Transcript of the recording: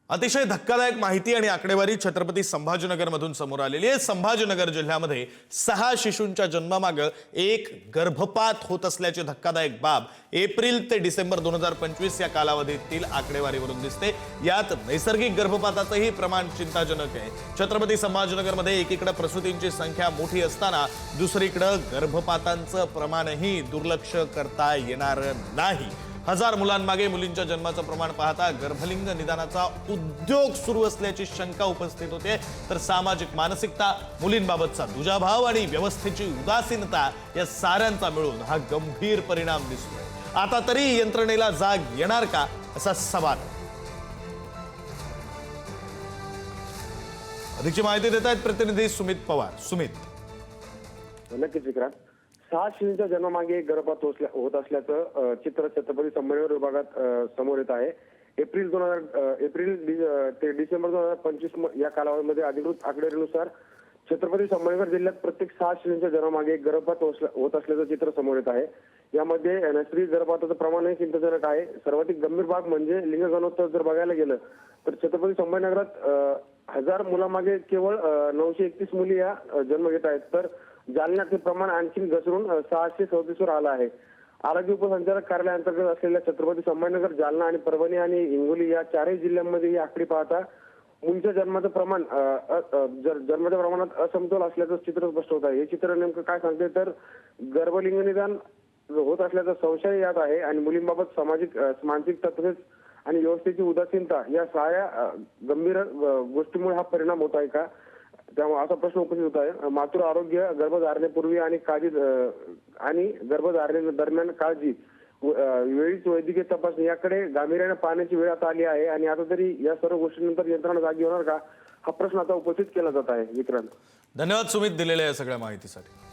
अतिशय धक्कादायक माहिती आणि आकडेवारी छत्रपती संभाजीनगरमधून समोर आलेली आहे। संभाजीनगर जिल्ह्यामध्ये 6 शिशूंच्या जन्मामागे एक गर्भपात होत असल्याची धक्कादायक बाब एप्रिल ते डिसेंबर 2025 या कालावधीतील आकडेवारीवरून दिसते। यात नैसर्गिक गर्भपाताचेही प्रमाण चिंताजनक आहे। छत्रपती संभाजीनगरमध्ये एकीकडे प्रसूतींची संख्या मोठी असताना दुसरीकडे गर्भपातांचं प्रमाणही दुर्लक्ष करता येणार नाही। हजार मुलांमागे मुलींच्या जन्माचं प्रमाण पाहता गर्भलिंग निदानाचा उद्योग सुरू असल्याची शंका उपस्थित होते। तर सामाजिक मानसिकता, मुलींबाबतचा दुजाभाव आणि व्यवस्थेची उदासीनता या साऱ्यांचा मिळून हा गंभीर परिणाम दिसतोय। आता तरी यंत्रणेला जाग येणार का असा सवाल। अधिकची माहिती देत आहेत प्रतिनिधी सुमित पवार। सुमित, नक्कीच विक्रांत, 6 शिशूंच्या जन्मामागे गर्भपात होत असल्याचं चित्र छत्रपती संभाजीनगर विभागात समोर येत आहे। एप्रिल ते डिसेंबर 2025 या कालावधीमध्ये अधिकृत आकडेनुसार छत्रपती संभाजीनगर जिल्ह्यात प्रत्येक 6 शिशूंच्या जन्मामागे गर्भपात होत असल्याचं चित्र समोर येत आहे। यामध्ये नैसर्गिक गर्भपाताचं प्रमाणही चिंताजनक आहे। सर्वाधिक गंभीर बाब म्हणजे लिंग गुणोत्तर जर बघायला गेलं तर छत्रपती संभाजीनगरात 1000 मुलांमागे केवळ 931 मुली या जन्म घेत आहेत। तर जालन्यात हे प्रमाण आणखी घसरून 637 वर आलं आहे। आरोग्य उपसंचालक कार्यालयाअंतर्गत असलेल्या छत्रपती संभाजीनगर, जालना आणि परभणी आणि हिंगोली या 4ही जिल्ह्यांमध्ये ही आकडी पाहता मुलींच्या जन्माचं प्रमाण जन्माच्या प्रमाणात असमतोल असल्याचं चित्र स्पष्ट होत आहे। हे चित्र नेमकं काय सांगते तर गर्भलिंग निदान होत असल्याचा संशय यात आहे आणि मुलींबाबत सामाजिक मानसिकता तसेच आणि व्यवस्थेची उदासीनता या साऱ्या गंभीर गोष्टीमुळे हा परिणाम होत आहे का, त्यामुळे असा प्रश्न उपस्थित होत आहे। मातृ आरोग्य, गर्भधारणेपूर्वी आणि गर्भधारणेदरम्यान काळजी, वेळीच वैद्यकीय तपासणी याकडे गांभीर्याने पाहण्याची वेळ आता आली आहे आणि आता तरी या सर्व गोष्टींनंतर यंत्रणा जागी होणार का हा प्रश्न आता उपस्थित केला जात आहे। विक्रांत, धन्यवाद सुमित दिलेल्या या सगळ्या माहितीसाठी।